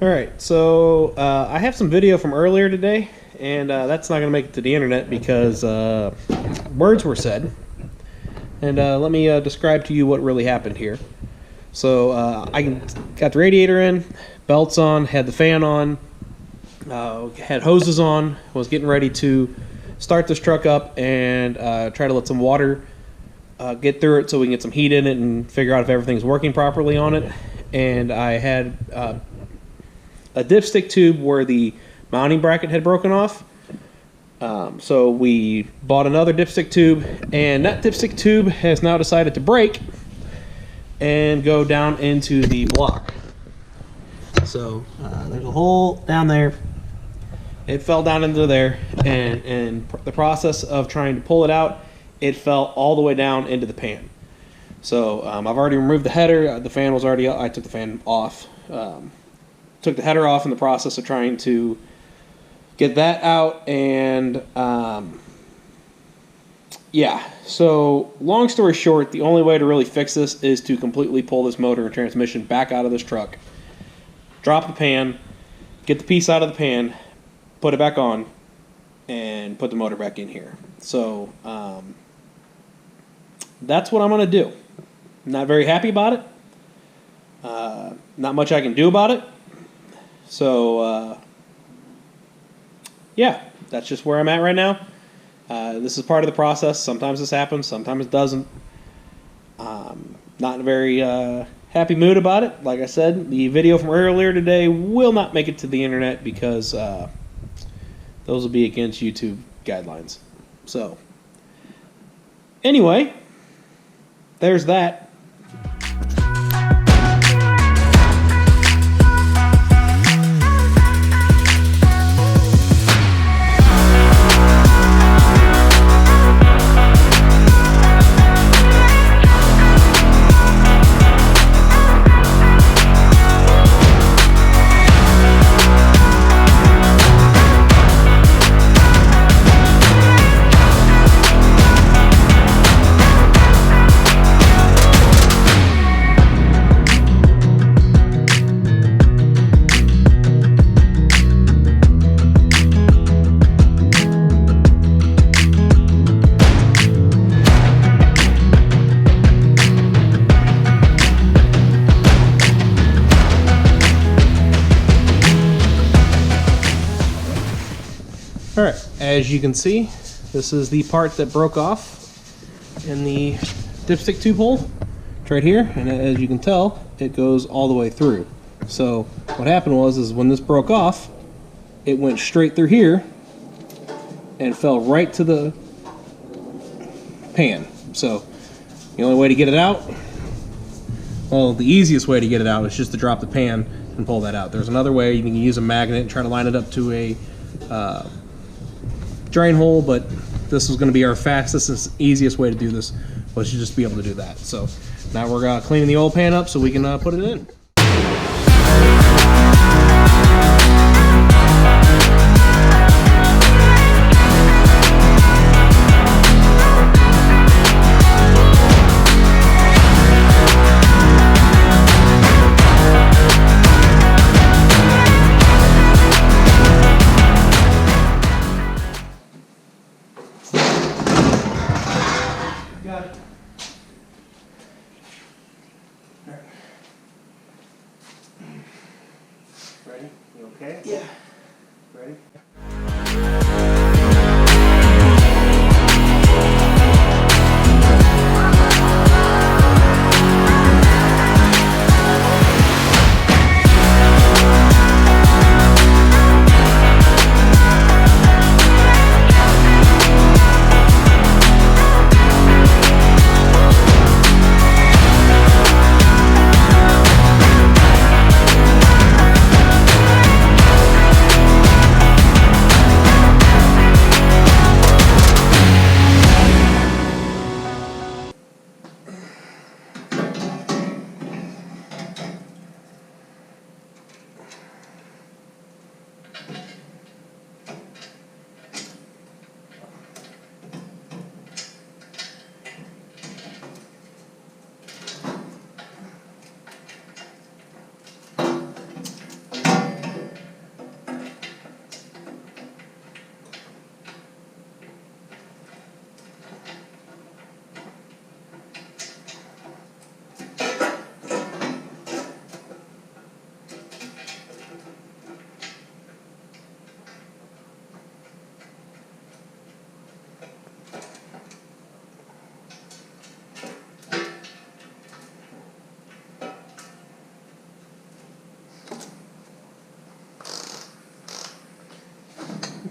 Alright, so I have some video from earlier today, and that's not going to make it to the internet because words were said. And let me describe to you what really happened here. So I got the radiator in, belts on, had the fan on, had hoses on, was getting ready to start this truck up and try to let some water get through it so we can get some heat in it and figure out if everything's working properly on it. And I had a dipstick tube where the mounting bracket had broken off. So we bought another dipstick tube, and that dipstick tube has now decided to break and go down into the block. So there's a hole down there. It fell down into there, and the process of trying to pull it out, it fell all the way down into the pan. So I've already removed the header. The fan was already, I took the fan off. Took the header off in the process of trying to get that out, and yeah. So long story short, the only way to really fix this is to completely pull this motor and transmission back out of this truck, drop the pan, get the piece out of the pan, put it back on, and put the motor back in here. So that's what I'm going to do. I'm not very happy about it. Not much I can do about it. So yeah, that's just where I'm at right now. This is part of the process. Sometimes this happens, sometimes it doesn't. Not in a very happy mood about it. Like I said, the video from earlier today will not make it to the internet because those will be against YouTube guidelines. So anyway, there's that. Alright, as you can see, this is the part that broke off in the dipstick tube hole. It's right here, and as you can tell, it goes all the way through. So what happened was when this broke off, it went straight through here and fell right to the pan. So the only way to get it out, well, the easiest way to get it out is just to drop the pan and pull that out. There's another way. You can use a magnet and try to line it up to a drain hole, but this was going to be our fastest and easiest way to do this, was to just be able to do that. So now we're cleaning the old pan up so we can put it in. Got it. All right. Ready? You okay? Yeah. Ready?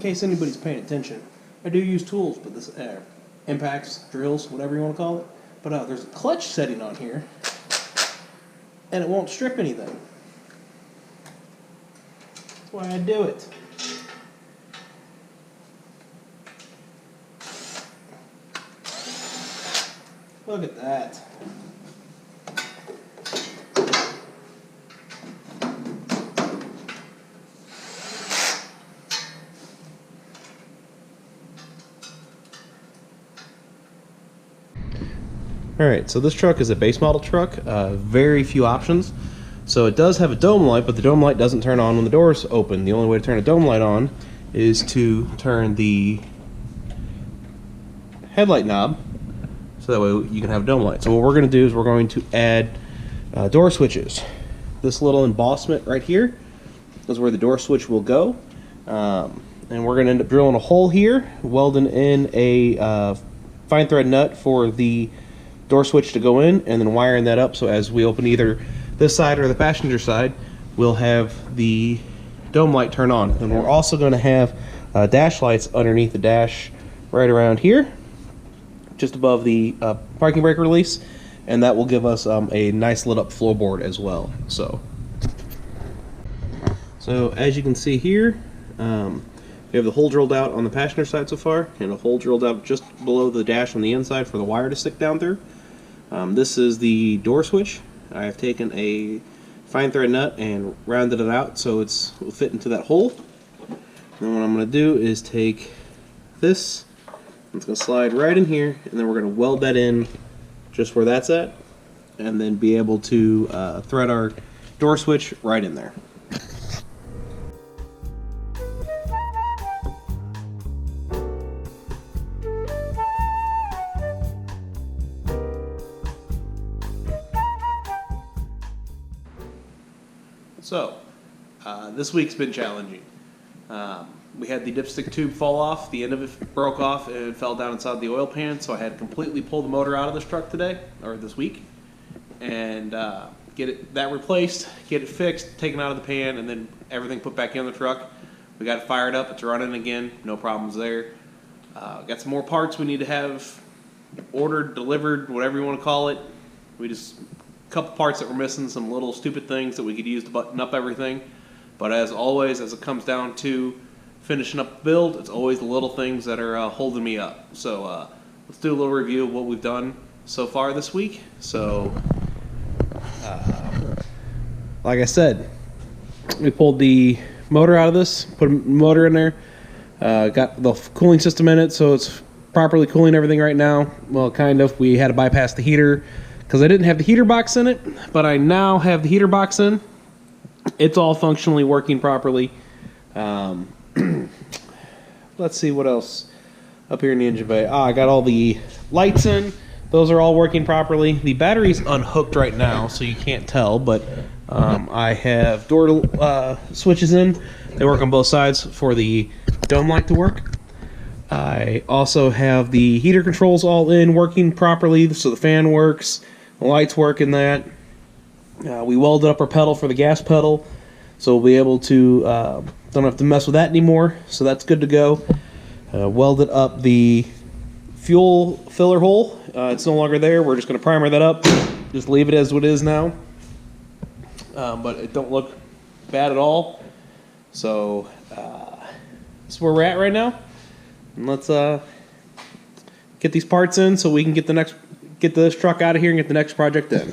case anybody's paying attention, I do use tools, but this impacts, drills, whatever you want to call it. But there's a clutch setting on here, and it won't strip anything. That's why I do it. Look at that. Alright, so this truck is a base model truck, very few options. So it does have a dome light, but the dome light doesn't turn on when the doors open. The only way to turn a dome light on is to turn the headlight knob, so that way you can have a dome light. So what we're going to do is we're going to add door switches. This little embossment right here is where the door switch will go. And we're going to end up drilling a hole here, welding in a fine thread nut for the door switch to go in, and then wiring that up so as we open either this side or the passenger side, we'll have the dome light turn on. And we're also going to have dash lights underneath the dash right around here, just above the parking brake release, and that will give us a nice lit up floorboard as well. So as you can see here, we have the hole drilled out on the passenger side so far, and a hole drilled out just below the dash on the inside for the wire to stick down through. This is the door switch. I have taken a fine thread nut and rounded it out so it will fit into that hole. And what I'm going to do is take this, it's going to slide right in here, and then we're going to weld that in just where that's at, and then be able to thread our door switch right in there. So, this week's been challenging. We had the dipstick tube fall off, the end of it broke off and it fell down inside the oil pan, so I had to completely pull the motor out of this truck today, or this week, and get that replaced, get it fixed, taken out of the pan, and then everything put back in the truck. We got it fired up, it's running again, no problems there. Got some more parts we need to have ordered, delivered, whatever you want to call it. Couple parts that were missing, some little stupid things that we could use to button up everything. But as always, as it comes down to finishing up the build, it's always the little things that are holding me up. So let's do a little review of what we've done so far this week. So, like I said, we pulled the motor out of this, put a motor in there, got the cooling system in it, so it's properly cooling everything right now. Well, kind of. We had to bypass the heater because I didn't have the heater box in it, but I now have the heater box in. It's all functionally working properly. Let's see what else up here in the engine bay. I got all the lights in. Those are all working properly. The battery's unhooked right now, so you can't tell, but I have door switches in. They work on both sides for the dome light to work. I also have the heater controls all in, working properly, so the fan works. The lights work in that. We welded up our pedal for the gas pedal, so we'll be able to, don't have to mess with that anymore, so that's good to go. Welded up the fuel filler hole. It's no longer there. We're just going to primer that up, just leave it as it is now. But it don't look bad at all. So that's where we're at right now. And let's get these parts in so we can get this truck out of here and get the next project in.